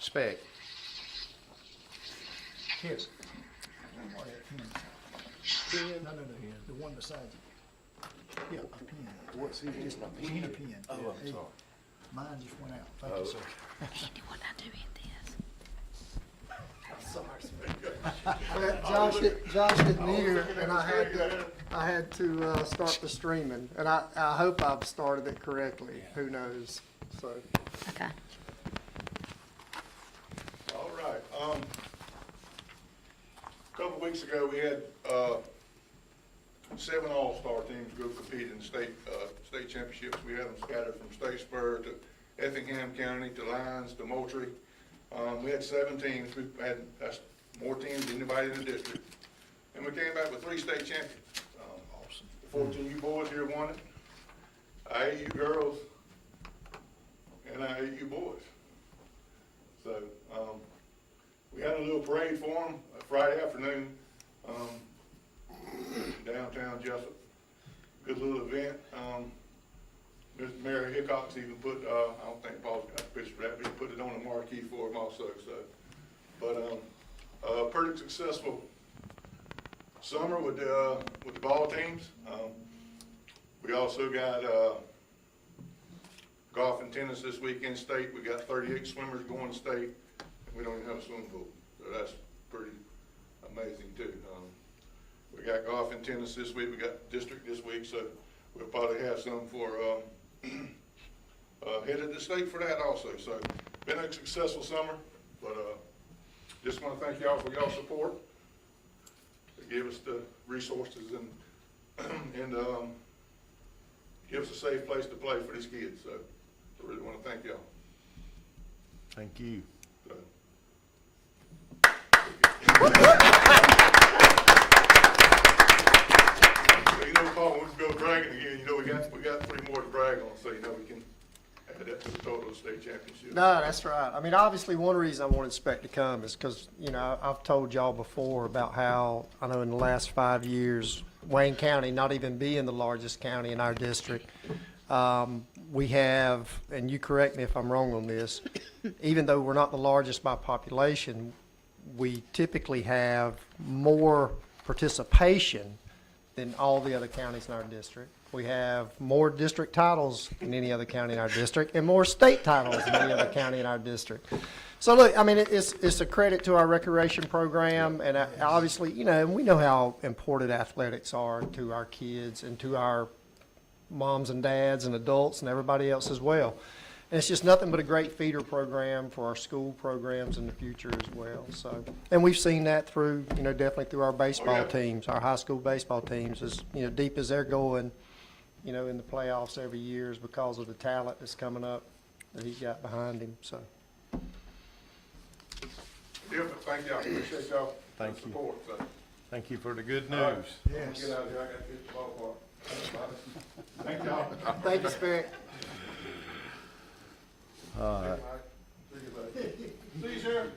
Spec. Here. No, the one beside you. Yeah, a pen. What's he, just a Pen, a pen. Oh, Yeah, I'm hey, sorry. Mine just went out. Thank you, sir. Andy, what I do in this? Josh didn't hear, and I had to start the streaming, and I hope I've started it correctly. Who knows? So. Okay. All right, a couple of weeks ago, we had, 7 all-star teams go compete in state championships. We had them scattered from Statesboro to Effingham County to Lyons to Moultrie. We had 7 teams. That's more teams than anybody in the district. And we came back with 3 state champions. Awesome. The 14U boys here won it, IAU girls, and IAU boys. So, we had a little parade for them Friday afternoon, downtown Jessup. Good little event. Mr. Mary Hickox even put, I don't think Paul's got a picture of that, but he put it on the marquee for him also, so. But, pretty successful summer with the ball teams. We also got, golf and tennis this weekend state. We got 38 swimmers going to state, and we don't even have a swimming pool, so that's pretty amazing too. We got golf and tennis this week. We got district this week, so we'll probably have some for headed to state for that also. So been a successful summer, but just want to thank y'all for y'all support. To give us the resources and give us a safe place to play for these kids. So I really want to thank y'all. Thank you. So. You know, Paul, when we go bragging again, you know, we got 3 more to brag on, so you know we can add that to the total of state championship. No, that's right. I mean, obviously, one reason I wanted Spec to come is because, you know, I've told y'all before about how, I know in the last 5 years, Wayne County not even being the largest county in our district, we have, and you correct me if I'm wrong on this, even though we're not the largest by population, we typically have more participation than all the other counties in our district. We have more district titles than any other county in our district, and more state titles than any other county in our district. So look, I mean, it's a credit to our recreation program, and obviously, you know, and we know how important athletics are to our kids and to our moms and dads and adults and everybody else as well. And it's just nothing but a great feeder program for our school programs in the future as well. So, and we've seen that through, you know, definitely through our baseball teams, our high school baseball teams, as, you know, deep as they're going, you know, in the playoffs every year is because of the talent that's coming up that he's got behind him, so. Yeah, but thank y'all, appreciate y'all Thank you. support, so. Thank you for the good All right. news. Yes. Get out of here, I gotta get the ballpark. Thank y'all. Thank you, Spec. All right. See you later. See you, Sheriff.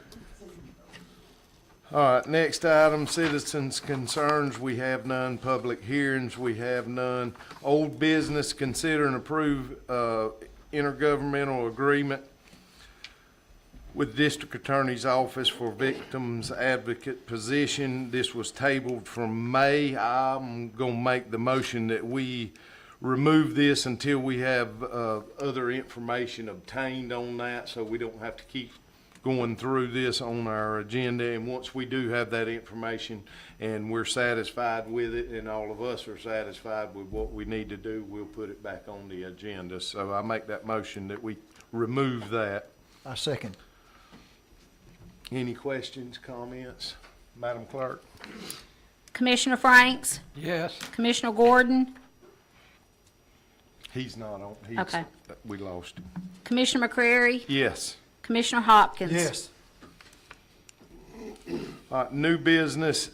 All right, next item, citizens' concerns, we have none. Public hearings, we have none. Old business, consider and approve intergovernmental agreement with District Attorney's Office for Victims Advocate position. This was tabled from May. I'm gonna make the motion that we remove this until we have other information obtained on that, so we don't have to keep going through this on our agenda. And once we do have that information and we're satisfied with it, and all of us are satisfied with what we need to do, we'll put it back on the agenda. So I make that motion that we remove that. I second. Any questions, comments? Madam Clerk? Commissioner Franks? Yes. Commissioner Gordon? He's not on. Okay. We lost him. Commissioner McCrary? Yes. Commissioner Hopkins? Yes. New business,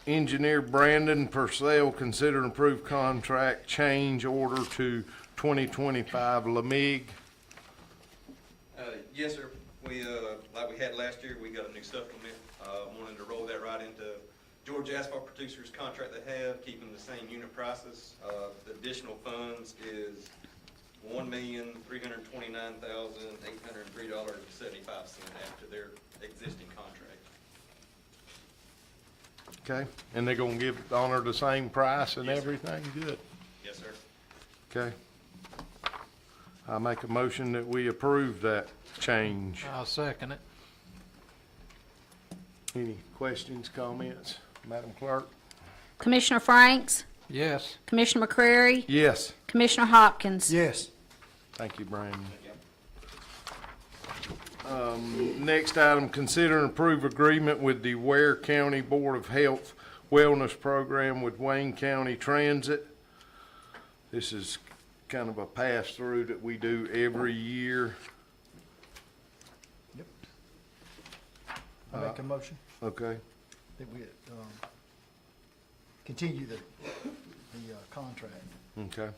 engineer Brandon Purcell, consider and approve contract change order to 2025 Lamig. Yes, sir. We, like we had last year, we got a new supplement. Wanted to roll that right into Georgia Asphalt Producers contract they have, keeping the same unit prices. The additional funds is $1,329,803.75 after their existing contract. Okay, and they're gonna honor the same price and Yes, sir. everything? Good. Yes, sir. Okay. I make a motion that we approve that change. I'll second it. Any questions, comments? Madam Clerk? Commissioner Franks, Yes. Commissioner McCrary, Yes. Commissioner Hopkins. Yes. Thank you, Brandon. Next item, consider and approve agreement with the Ware County Board of Health Wellness Program with Wayne County Transit. This is kind of a pass-through that we do every year. I make a motion Okay, that we, continue the contract. okay.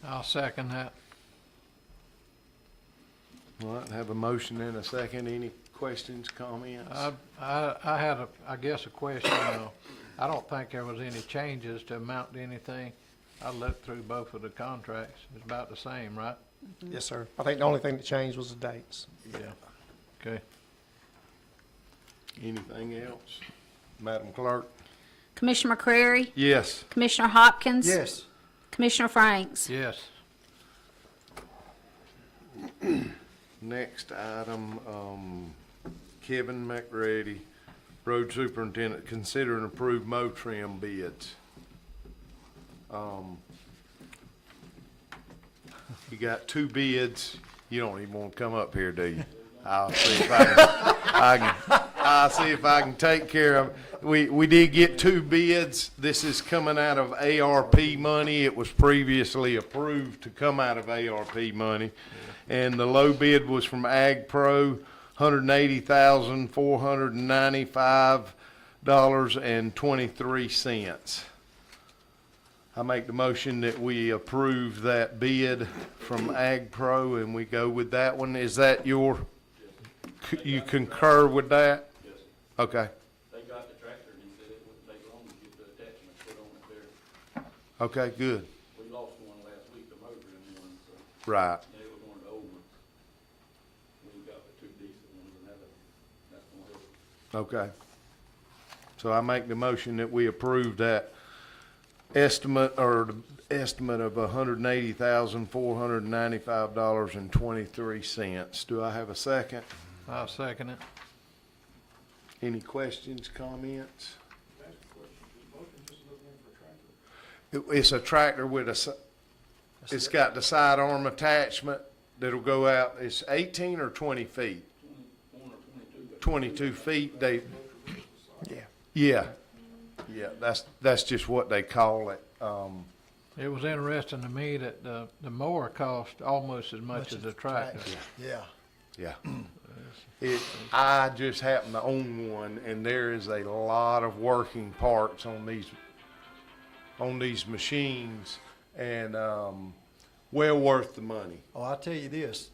I'll second that. All right, have a motion and a second. Any questions, comments? I had I guess a question. I don't think there was any changes to amount to anything. I looked through both of the contracts. It's about the same, right? Yes, sir. I think the only thing that changed was the dates. Yeah. Okay. Anything else? Madam Clerk? Commissioner McCrary, Yes. Commissioner Hopkins. Yes. Commissioner Franks. Yes. Next item, Kevin McReady, Road Superintendent, consider and approve Motrim bids. You got two bids. You don't even want to come up here, do you? I'll see if I'll see if I can take care of, we did get two bids. This is coming out of ARP money. It was previously approved to come out of ARP money. And the low bid was from Ag Pro, $180,495.23. I make the motion that we approve that bid from Ag Pro and we go with that one. Is that you concur with that? Yes, Okay, they got the tractor and he said it wouldn't take long to get the attachment put on it there. okay, good, We lost one last week, the motor in one, so, right. and it was one of the old ones. We got the two decent ones and that's gonna help. Okay. So I make the motion that we approve that estimate, or the estimate of $180,495.23. Do I have a second? I'll second it. Any questions, comments? It's a tractor with it's got the sidearm attachment that'll go out, it's 18 or 20 feet? 21 or 22, but 22 feet, Yeah. yeah, that's just what they call it. It was interesting to me that the mower cost almost as much as the tractor. Yeah. Yeah. I just happen to own one, and there is a lot of working parts on these machines, and, well worth the money. Oh, I'll tell you this,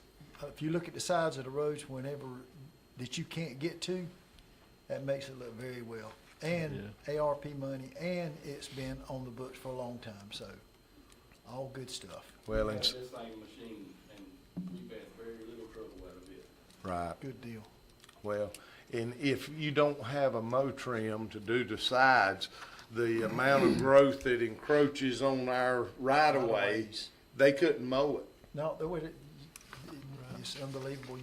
if you look at the sides of the roads whenever that you can't get to, that makes it look very well. And ARP money, and it's been on the books for a long time, so all good stuff. Well, we had it's, this same machine and we've had very little trouble out of it. right, Good deal. well, and if you don't have a Motrim to do the sides, the amount of growth that encroaches on our right-of-way, Right-of-ways. they couldn't mow it. No, it's unbelievable.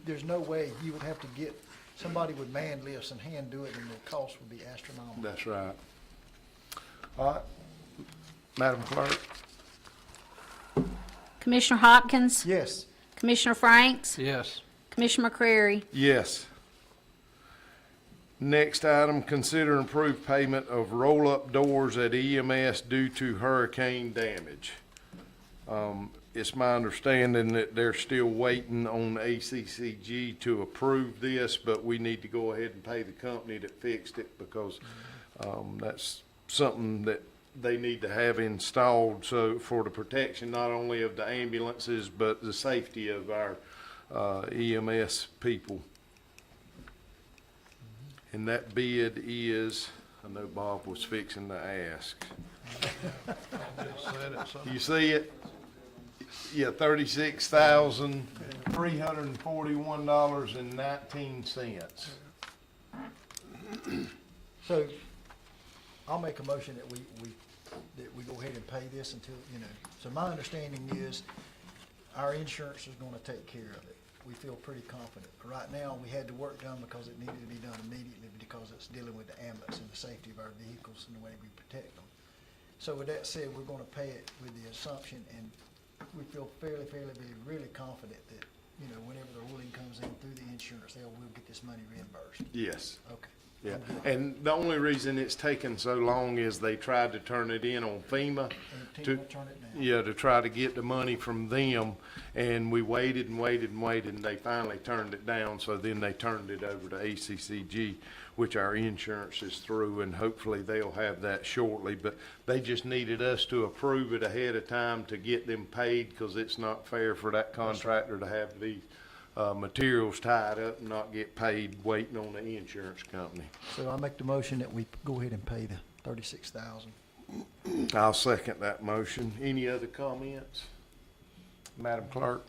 There's no way you would have to get, somebody with man lifts and hand do it, and the cost would be astronomical. That's right. All right, Madam Clerk? Commissioner Hopkins, Yes. Commissioner Franks, Yes. Commissioner McCrary. Yes. Next item, consider and approve payment of roll-up doors at EMS due to hurricane damage. It's my understanding that they're still waiting on ACCG to approve this, but we need to go ahead and pay the company that fixed it because, that's something that they need to have installed, so for the protection not only of the ambulances, but the safety of our, EMS people. And that bid is, I know Bob was fixing to ask. Just said it, so. You see it? Yeah, $36,341.19. So I'll make a motion that we go ahead and pay this until, so my understanding is our insurance is gonna take care of it. We feel pretty confident. Right now, we had the work done because it needed to be done immediately because it's dealing with the ambulance and the safety of our vehicles and the way we protect them. So with that said, we're gonna pay it with the assumption, and we feel really confident that, whenever the ruling comes in through the insurance, we'll get this money reimbursed. Yes. Okay. Yeah, and the only reason it's taken so long is they tried to turn it in on FEMA And to, FEMA turn it down. yeah, to try to get the money from them, and we waited and waited and waited, and they finally turned it down, so then they turned it over to ACCG, which our insurance is through, and hopefully they'll have that shortly, but they just needed us to approve it ahead of time to get them paid, because it's not fair for that contractor to have these materials tied up and not get paid waiting on the insurance company. So I make the motion that we go ahead and pay the $36,000. I'll second that motion. Any other comments? Madam Clerk?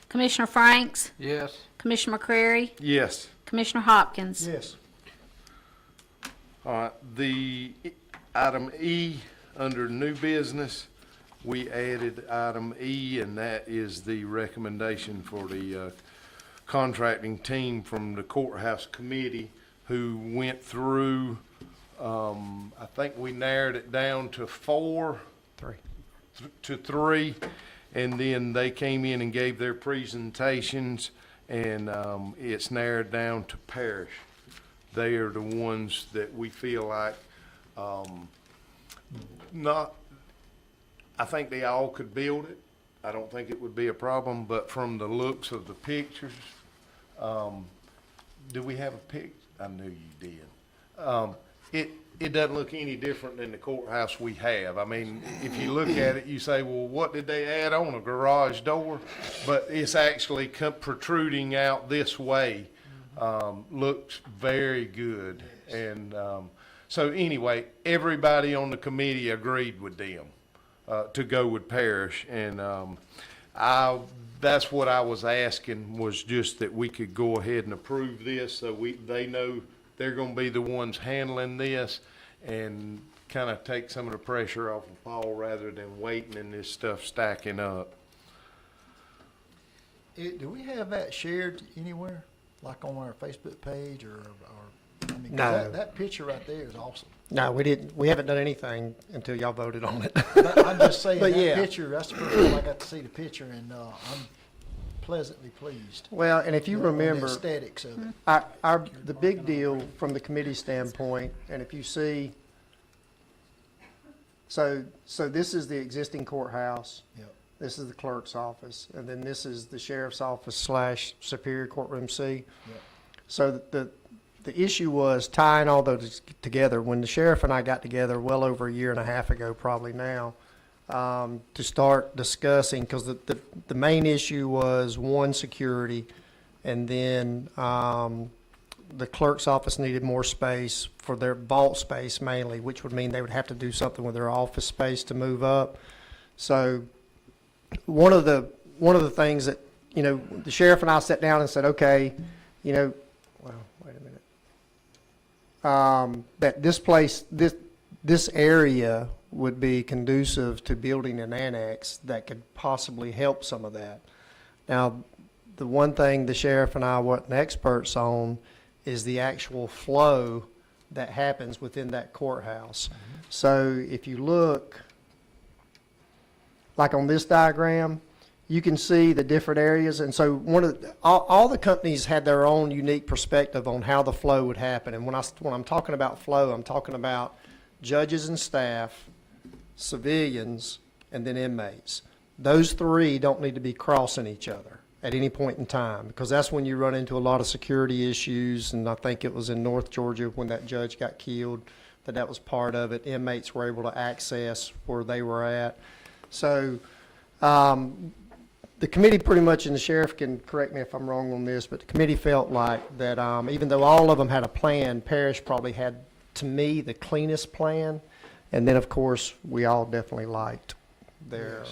Commissioner Franks, Yes. Commissioner McCrary, Yes. Commissioner Hopkins. Yes. All right, the item E, under new business, we added item E, and that is the recommendation for the contracting team from the courthouse committee who went through, I think we narrowed it down to three, and then they came in and gave their presentations, and it's narrowed down to Parish. They are the ones that we feel like, I think they all could build it. I don't think it would be a problem, but from the looks of the pictures, do we have a pic? I knew you did. It doesn't look any different than the courthouse we have. I mean, if you look at it, you say, well, what did they add on? A garage door? But it's actually protruding out this way. Looks very good. And so anyway, everybody on the committee agreed with them to go with Parish. And that's what I was asking, was just that we could go ahead and approve this so they know they're going to be the ones handling this, and kind of take some of the pressure off of Paul rather than waiting and this stuff stacking up. Do we have that shared anywhere, like on our Facebook page or I mean, 'cause No. that picture right there is awesome. No, we didn't, we haven't done anything until y'all voted on it. I'm just saying, But that yeah. picture, that's the first time I got to see the picture, and I'm pleasantly pleased. Well, and if you on the remember, aesthetics of it. the big deal from the committee standpoint, and if you see, so this is the existing courthouse. Yep. This is the clerk's office, and then this is the sheriff's office / Superior Courtroom C. Yep. So the issue was tying all those together. When the sheriff and I got together well over a year and a half ago, probably now, to start discussing, because the main issue was, one, security, and then the clerk's office needed more space for their vault space mainly, which would mean they would have to do something with their office space to move up. So one of the things that, the sheriff and I sat down and said, okay, well, wait a minute. That this place, this area would be conducive to building an annex that could possibly help some of that. Now, the one thing the sheriff and I weren't experts on is the actual flow that happens within that courthouse. So if you look, like on this diagram, you can see the different areas. And so all the companies had their own unique perspective on how the flow would happen. And when I'm talking about flow, I'm talking about judges and staff, civilians, and then inmates. Those three don't need to be crossing each other at any point in time, because that's when you run into a lot of security issues. And I think it was in North Georgia when that judge got killed that was part of it. Inmates were able to access where they were at. So the committee pretty much, and the sheriff can correct me if I'm wrong on this, but the committee felt like that even though all of them had a plan, Parish probably had, to me, the cleanest plan. And then, of course, we all definitely liked their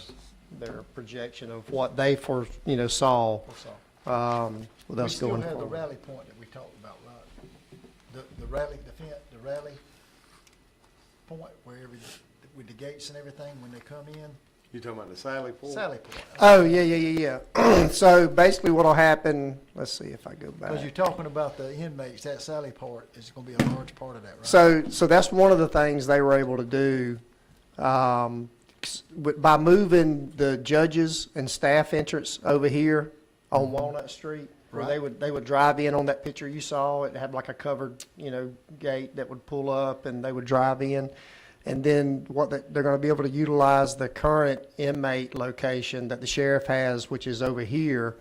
their projection of what they saw, That's all. with We us still going have the forward. rally point that we talked about, right? The rally, the rally point where with the gates and everything, when they come in, You talking about the Sally Port? Sally Point. Oh, yeah. So basically what'll happen, let's see if I go back. Because you're talking about the inmates, that Sally part is gonna be a large part of that, right? So that's one of the things they were able to do, by moving the judges and staff entrance over here on Walnut Street, where they would drive in on that picture you saw. It had like a covered, gate that would pull up and they would drive in. And then they're going to be able to utilize the current inmate location that the sheriff has, which is over here,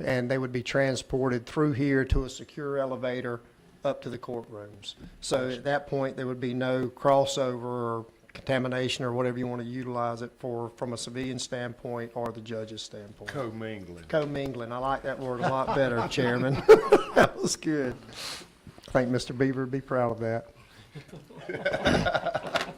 and they would be transported through here to a secure elevator up to the courtrooms. So at that point, there would be no crossover or contamination or whatever you want to utilize it for from a civilian standpoint or the judge's standpoint. Commingling. Commingling. I like that word a lot better, Chairman. That was good. I think Mr. Beaver would be proud of that.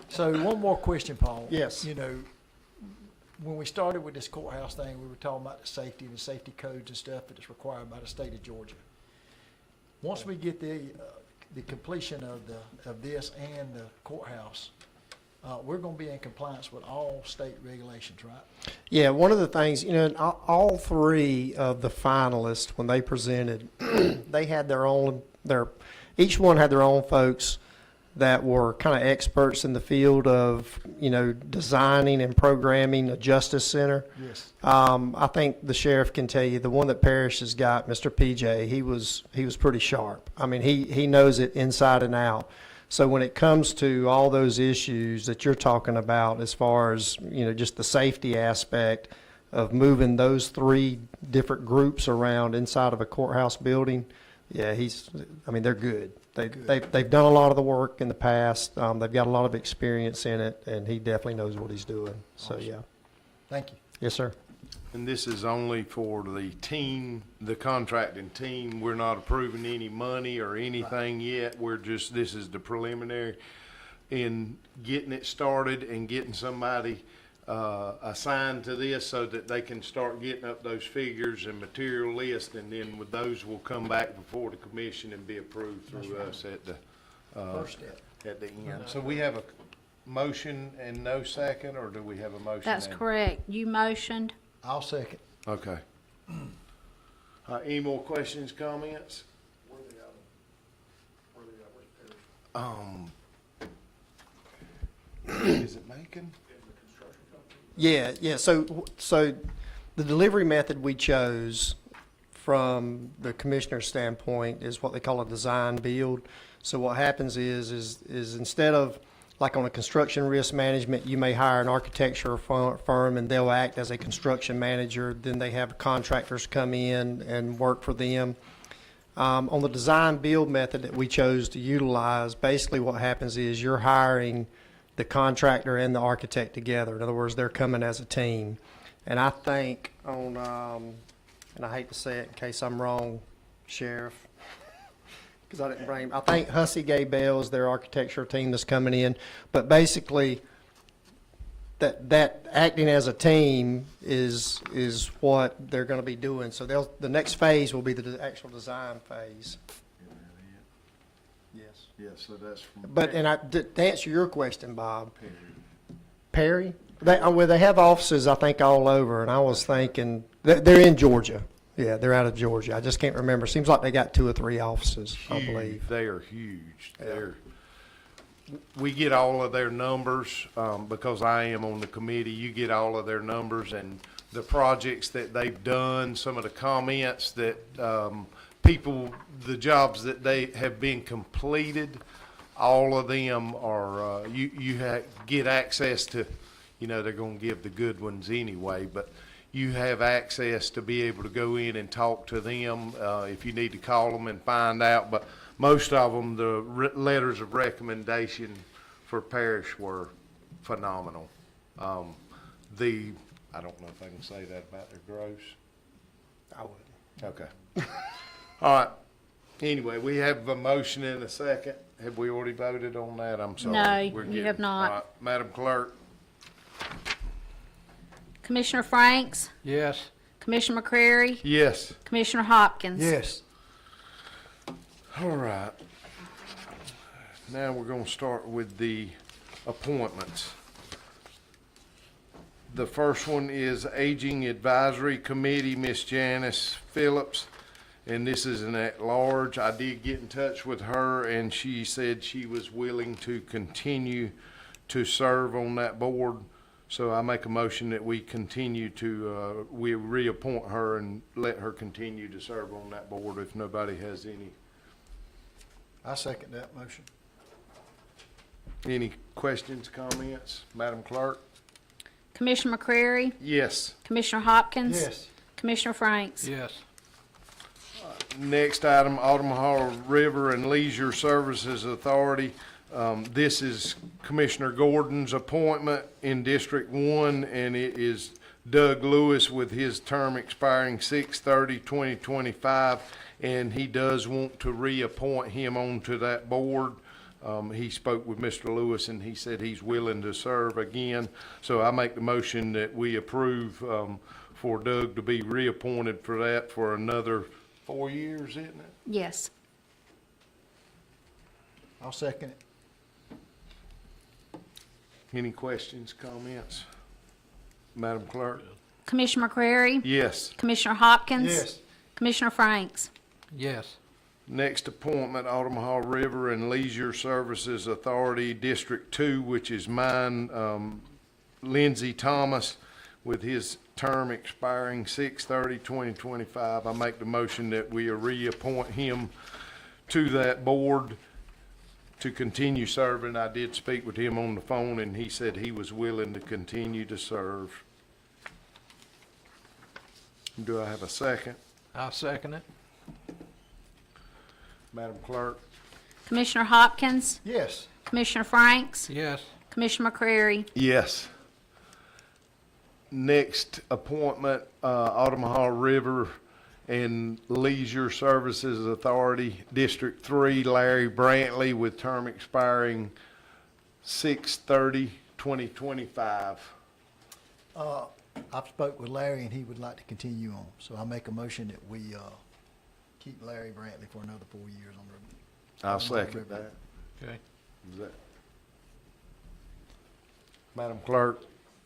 So one more question, Paul. Yes. When we started with this courthouse thing, we were talking about the safety and the safety codes and stuff that is required by the state of Georgia. Once we get the completion of this and the courthouse, we're gonna be in compliance with all state regulations, right? Yeah, one of the things, all three of the finalists, when they presented, they had each one had their own folks that were kind of experts in the field of, designing and programming a justice center. Yes. I think the sheriff can tell you, the one that Parrish has got, Mr. PJ, he was pretty sharp. I mean, he knows it inside and out. So when it comes to all those issues that you're talking about, as far as, just the safety aspect of moving those three different groups around inside of a courthouse building, yeah, they're good. They've done a lot of the work in the past. They've got a lot of experience in it, and he definitely knows what he's doing. So, yeah. Thank you. Yes, sir. And this is only for the team, the contracting team. We're not approving any money or anything yet. This is the preliminary in getting it started and getting somebody assigned to this so that they can start getting up those figures and material list. And then with those, will come back before the commission and be approved through us at the, First step. at the end. So we have a motion and no second, or do we have a motion? That's and- correct. You motioned. I'll second. Okay. Any more questions, comments? Is it Macon? Yeah. So the delivery method we chose from the commissioner's standpoint is what they call a design build. So what happens is instead of, like on a construction risk management, you may hire an architecture firm and they'll act as a construction manager. Then they have contractors come in and work for them. On the design build method that we chose to utilize, basically what happens is you're hiring the contractor and the architect together. In other words, they're coming as a team. And I think and I hate to say it in case I'm wrong, Sheriff, because I didn't bring him. I think Hussey Gay Bell is their architecture team that's coming in. But basically, that acting as a team is what they're going to be doing. So the next phase will be the actual design phase. Yes. Yes, so that's from. But, to answer your question, Bob, Perry, they have offices, I think, all over, and I was thinking, they're in Georgia. Yeah, they're out of Georgia. I just can't remember. Seems like they got 2 or 3 offices, I believe. They are huge. We get all of their numbers, because I am on the committee. You get all of their numbers and the projects that they've done, some of the comments that, the jobs that they have been completed, all of them are, get access to, they're gonna give the good ones anyway, but you have access to be able to go in and talk to them, if you need to call them and find out. But most of them, the letters of recommendation for Parrish were phenomenal. I don't know if I can say that about their gross. I would. Okay. All right. Anyway, we have a motion and a second. Have we already voted on that? I'm sorry. No, We're you getting- have not. All right, Madam Clerk. Commissioner Franks, Yes. Commissioner McCrary, Yes. Commissioner Hopkins. Yes. All right. Now we're gonna start with the appointments. The first one is Aging Advisory Committee, Miss Janice Phillips, and this is an at-large. I did get in touch with her, and she said she was willing to continue to serve on that board. So I make a motion that we continue to, we reappoint her and let her continue to serve on that board if nobody has I second that motion. any questions, comments? Madam Clerk? Commissioner McCrary, Yes. Commissioner Hopkins. Yes. Commissioner Franks. Yes. Next item, Omaha River and Leisure Services Authority. This is Commissioner Gordon's appointment in District 1, and it is Doug Lewis with his term expiring 6/30/2025, and he does want to reappoint him onto that board. He spoke with Mr. Lewis, and he said he's willing to serve again. So I make the motion that we approve for Doug to be reappointed for that for another 4 years, isn't it? Yes. I'll second it. Any questions, comments? Madam Clerk? Commissioner McCrary, Yes. Commissioner Hopkins. Yes. Commissioner Franks. Yes. Next appointment, Omaha River and Leisure Services Authority, District 2, which is mine, Lindsey Thomas, with his term expiring 6/30/2025. I make the motion that we reappoint him to that board to continue serving. I did speak with him on the phone, and he said he was willing to continue to serve. Do I have a second? I'll second it. Madam Clerk? Commissioner Hopkins, Yes. Commissioner Franks, Yes. Commissioner McCrary. Yes. Next appointment, Omaha River and Leisure Services Authority, District 3, Larry Brantley, with term expiring 6/30/2025. I've spoke with Larry and he would like to continue on, so I make a motion that we, keep Larry Brantley for another 4 years on the. I'll Omaha second River. that. Okay. Is that- Madam Clerk?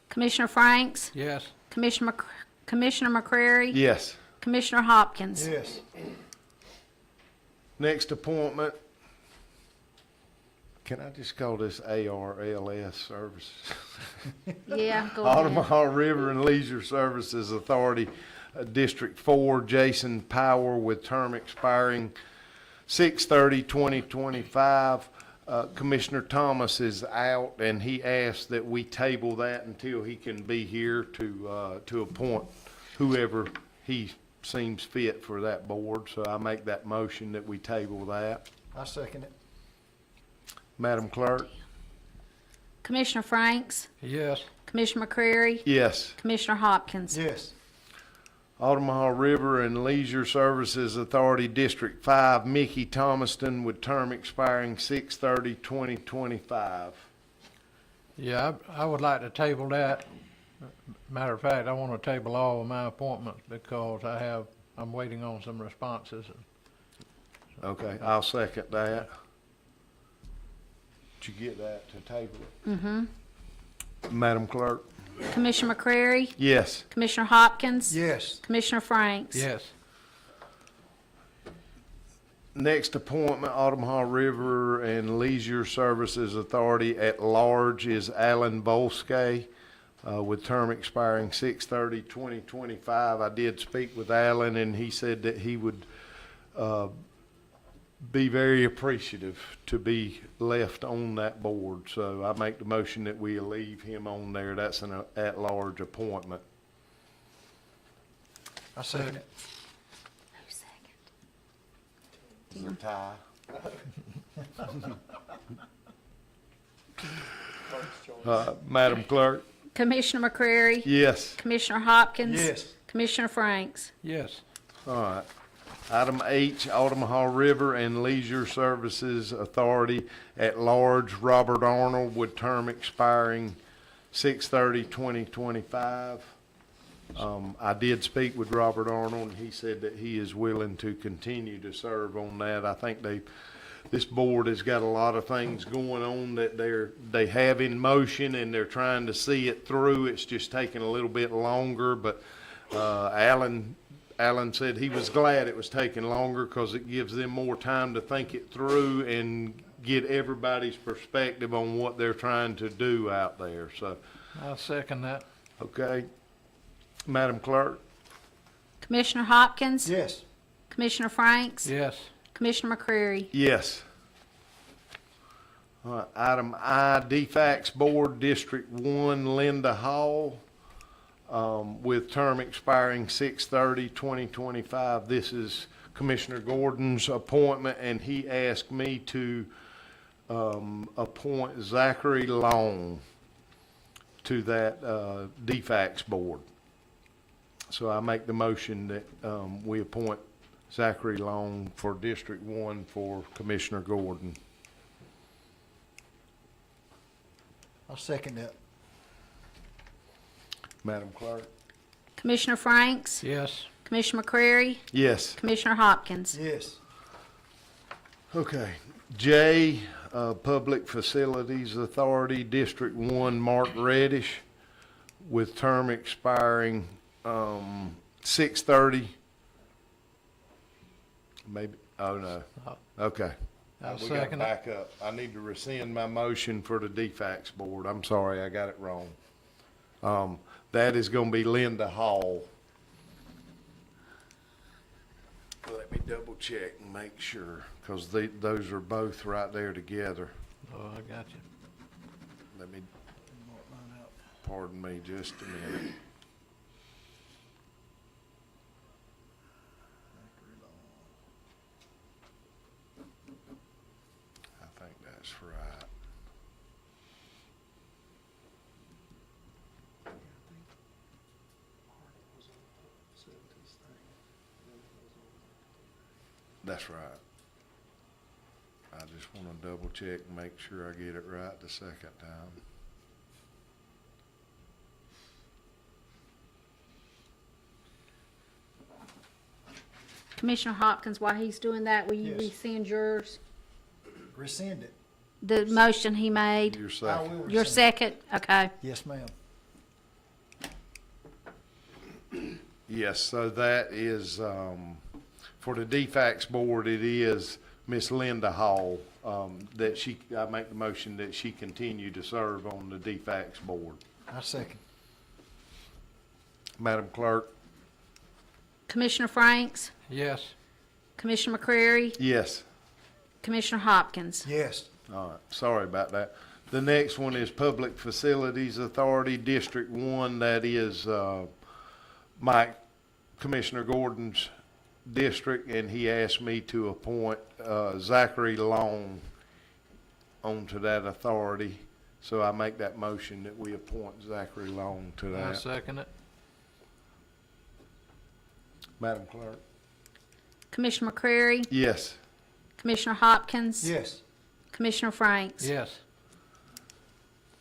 Commissioner Franks, Yes. Commissioner McCrary. Yes. Commissioner Hopkins. Yes. Next appointment, can I just call this ARLS Services? Yeah, go ahead. Omaha River and Leisure Services Authority, District 4, Jason Power, with term expiring 6/30/2025. Commissioner Thomas is out, and he asked that we table that until he can be here to appoint whoever he seems fit for that board. So I make that motion that we table that. I second it. Madam Clerk? Commissioner Franks, Yes. Commissioner McCrary, Yes. Commissioner Hopkins. Yes. Omaha River and Leisure Services Authority, District 5, Mickey Thomaston, with term expiring 6/30/2025. Yeah, I would like to table that. Matter of fact, I want to table all of my appointments because I'm waiting on some responses. Okay, I'll second that. Did you get that to table it? Mm-hmm. Madam Clerk? Commissioner McCrary, Yes. Commissioner Hopkins. Yes. Commissioner Franks. Yes. Next appointment, Omaha River and Leisure Services Authority at large is Alan Volskey, with term expiring 6/30/2025. I did speak with Alan, and he said that he would be very appreciative to be left on that board. So I make the motion that we leave him on there. That's an at-large appointment. I second it. Who's second? It's a tie. Madam Clerk? Commissioner McCrary, Yes. Commissioner Hopkins. Yes. Commissioner Franks. Yes. All right. Item H, Omaha River and Leisure Services Authority at large, Robert Arnold, with term expiring 6/30/2025. I did speak with Robert Arnold, and he said that he is willing to continue to serve on that. I think this board has got a lot of things going on that they have in motion, and they're trying to see it through. It's just taking a little bit longer, but, Alan said he was glad it was taking longer because it gives them more time to think it through and get everybody's perspective on what they're trying to do out there, so, I'll second that. okay. Madam Clerk? Commissioner Hopkins? Yes. Commissioner Franks? Yes. Commissioner McCreary? Yes. All right, item I, DFAX Board, District 1, Linda Hall, with term expiring 6/30/2025. This is Commissioner Gordon's appointment, and he asked me to appoint Zachary Long to that DFAX Board. So I make the motion that we appoint Zachary Long for District 1 for Commissioner Gordon. I'll second that. Madam Clerk? Commissioner Franks? Yes. Commissioner McCreary? Yes. Commissioner Hopkins? Yes. Okay. J, Public Facilities Authority, District 1, Mark Reddish, with term expiring 6/30. Maybe, oh no. Okay. I'll We gotta second it. back up. I need to rescind my motion for the DFAX Board. I'm sorry, I got it wrong. That is gonna be Linda Hall. Let me double check and make sure, because those are both right there together. Oh, I got you. Let me, pardon me just a minute. I think that's right. That's right. I just want to double check and make sure I get it right the second time. Commissioner Hopkins, while he's doing that, will you Yes. rescind yours? Rescind it. The motion he made? Your I second. will Your rescind it. second? Okay. Yes, ma'am. Yes, so that is, for the DFAX Board, it is Miss Linda Hall, that I make the motion that she continue to serve on the DFAX Board. I second. Madam Clerk? Commissioner Franks? Yes. Commissioner McCreary? Yes. Commissioner Hopkins? Yes. All right, sorry about that. The next one is Public Facilities Authority, District 1, that is, Commissioner Gordon's district, and he asked me to appoint, Zachary Long onto that authority. So I make that motion that we appoint Zachary Long to I'll that. second it. Madam Clerk? Commissioner McCreary? Yes. Commissioner Hopkins? Yes. Commissioner Franks? Yes.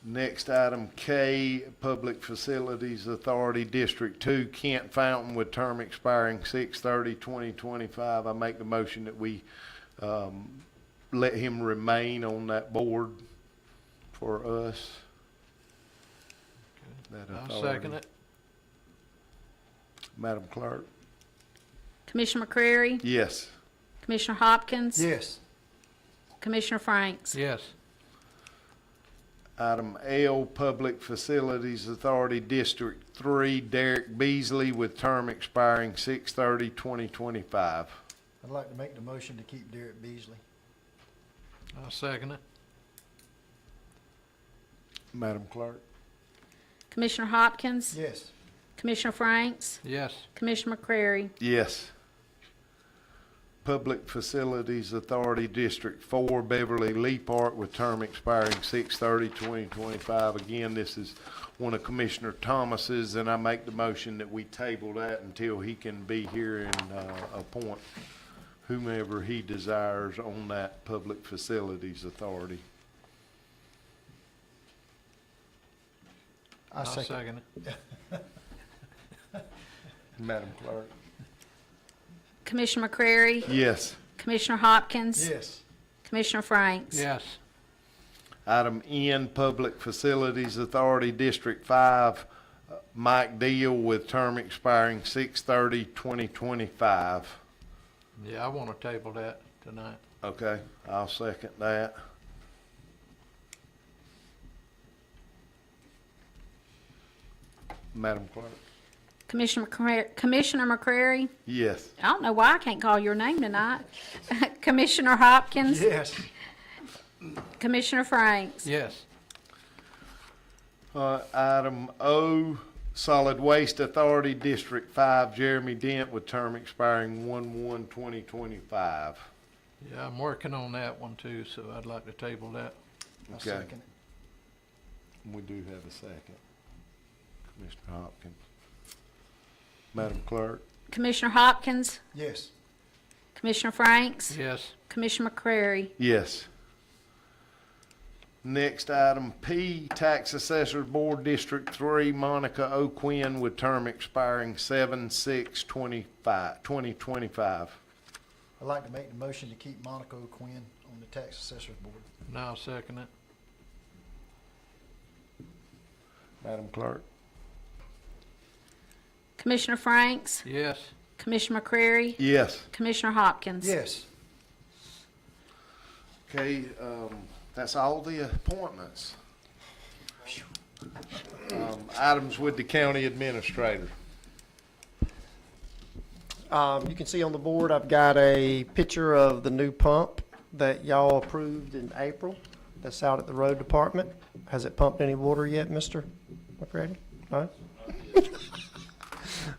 Next item K, Public Facilities Authority, District 2, Kent Fountain, with term expiring 6/30/2025. I make the motion that we let him remain on that board for us. That I'll authority. second it. Madam Clerk? Commissioner McCreary? Yes. Commissioner Hopkins? Yes. Commissioner Franks? Yes. Item L, Public Facilities Authority, District 3, Derek Beasley, with term expiring 6/30/2025. I'd like to make the motion to keep Derek Beasley. I'll second it. Madam Clerk? Commissioner Hopkins? Yes. Commissioner Franks? Yes. Commissioner McCreary? Yes. Public Facilities Authority, District 4, Beverly Lee Park, with term expiring 6/30/2025. Again, this is one of Commissioner Thomas's, and I make the motion that we table that until he can be here and appoint whomever he desires on that Public Facilities Authority. I I'll second. second it. Madam Clerk. Commissioner McCrary, Yes. Commissioner Hopkins, Yes. Commissioner Franks. Yes. Item N, Public Facilities Authority, District 5, Mike Deal with term expiring 6/30/2025. Yeah, I want to table that tonight. Okay, I'll second that. Madam Clerk? Commissioner McCrary, Yes. I don't know why I can't call your name tonight. Commissioner Hopkins, Yes. Commissioner Franks. Yes. Item O, Solid Waste Authority, District 5, Jeremy Dent with term expiring 1/1/2025. Yeah, I'm working on that one too, so I'd like to table that. I'll Okay. second it. We do have a second. Commissioner Hopkins. Madam Clerk? Commissioner Hopkins, Yes. Commissioner Franks, Yes. Commissioner McCrary. Yes. Next item P, Tax Assessor Board District 3, Monica O'Quinn with term expiring 7/6/2025. I'd like to make the motion to keep Monica Quinn on the tax assessor's board. Now I'll second it. Madam Clerk? Commissioner Franks, Yes. Commissioner McCrary, Yes. Commissioner Hopkins. Yes. Okay, that's all the appointments. Items with the county administrator. You can see on the board, I've got a picture of the new pump that y'all approved in April. That's out at the road department. Has it pumped any water yet, Mr. McCready? No?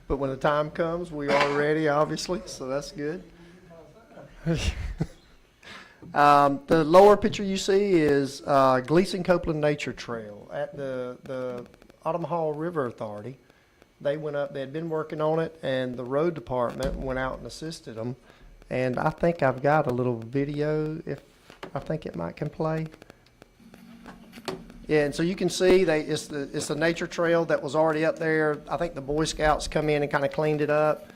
But when the time comes, we are ready, obviously, so that's good. The lower picture you see is Gleason Copeland Nature Trail at the Ottawa River Authority. They went up, they had been working on it, and the road department went out and assisted them. And I think I've got a little video, if I think it might can play. Yeah, and so you can see it's the nature trail that was already up there. I think the Boy Scouts come in and kind of cleaned it up.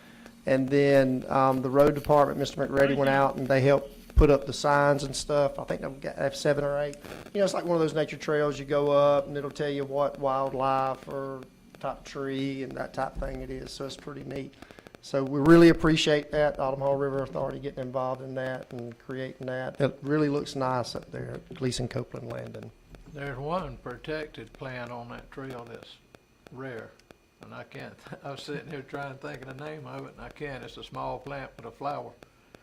And then the road department, Mr. McReady, went out and they helped put up the signs and stuff. I think they have 7 or 8. You know, it's like one of those nature trails. You go up and it'll tell you what wildlife or type tree and that type of thing it is. So it's pretty neat. So we really appreciate that, Ottawa River Authority getting involved in that and creating that. It really looks nice up there at Gleason Copeland Landing. There's one protected plant on that trail that's rare, and I can't, I was sitting here trying to think of the name of it, and I can't. It's a small plant with a flower.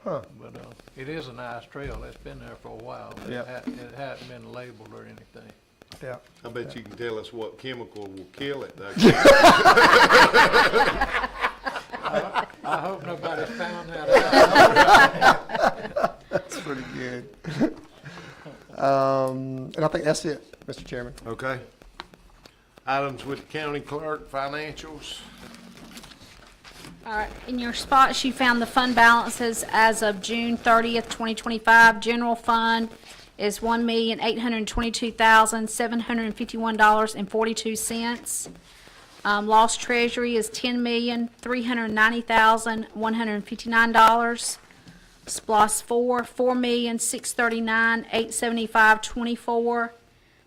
Huh. But it is a nice trail. It's been there for a while. But Yeah. it hadn't been labeled or anything. Yeah. I bet you can tell us what chemical will kill it, though. I hope nobody found that out. That's pretty good. And I think that's it, Mr. Chairman. Okay. Items with the county clerk, financials. All right, in your spots, you found the fund balances as of June 30th, 2025. General fund is $1,822,751.42. Lost treasury is $10,390,159. SPOS 4, $4,639,875.24.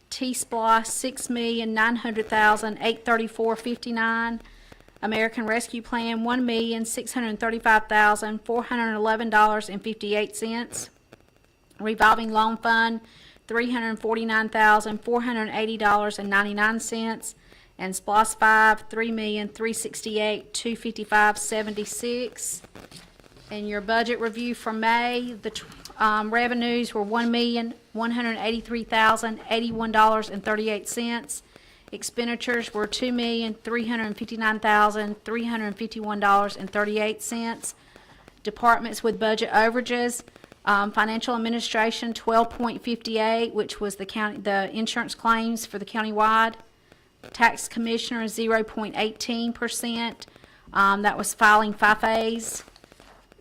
T-SPOS, $6,900,834.59. American Rescue Plan, $1,635,411.58. Revolving Loan Fund, $349,480.99. And SPOS 5, $3,368,255.76. In your budget review for May, the revenues were $1,183,081.38. Expenditures were $2,359,351.38. Departments with budget overages, financial administration 12.58, which was the insurance claims for the countywide. Tax commissioner 0.18%. That was filing FIFAs.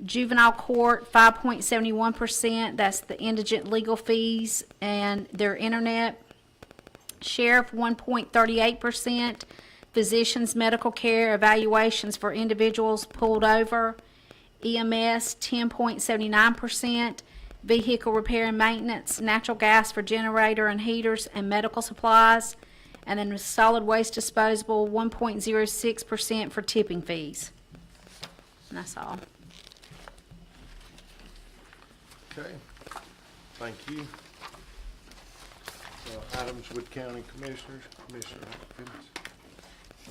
Juvenile court 5.71%. That's the indigent legal fees and their internet. Sheriff 1.38%, physicians' medical care evaluations for individuals pulled over, EMS 10.79%, vehicle repair and maintenance, natural gas for generator and heaters and medical supplies, and then solid waste disposal 1.06% for tipping fees. And that's all. Okay, thank you. Items with county commissioners, Commissioner Hopkins.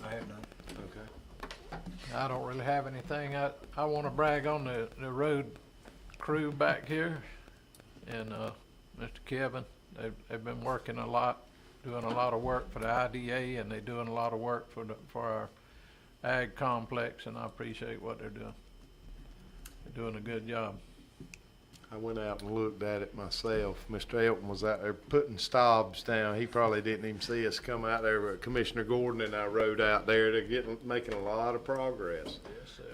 I have none. Okay. I don't really have anything. I wanna brag on the road crew back here and, Mr. Kevin. They've been working a lot, doing a lot of work for the IDA, and they're doing a lot of work for our ag complex, and I appreciate what they're doing. They're doing a good job. I went out and looked at it myself. Mr. Elton was out there putting stobs down. He probably didn't even see us come out there, but Commissioner Gordon and I rode out there. They're making a lot of progress.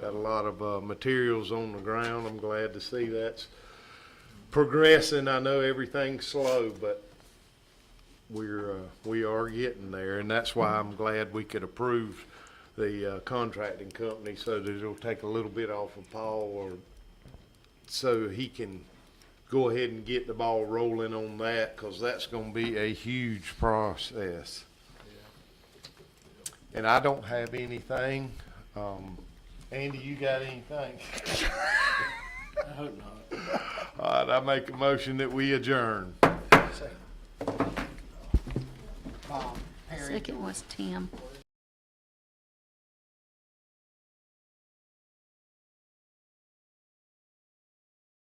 Got a lot of materials on the ground. I'm glad to see that's progressing. I know everything's slow, but we are getting there, and that's why I'm glad we could approve the contracting company so that it'll take a little bit off of Paul, or so he can go ahead and get the ball rolling on that, because that's going to be a huge process. And I don't have anything. Andy, you got anything? I hope not. All right, I make a motion that we adjourn. Second. Bob, Harry, Second was Tim. George.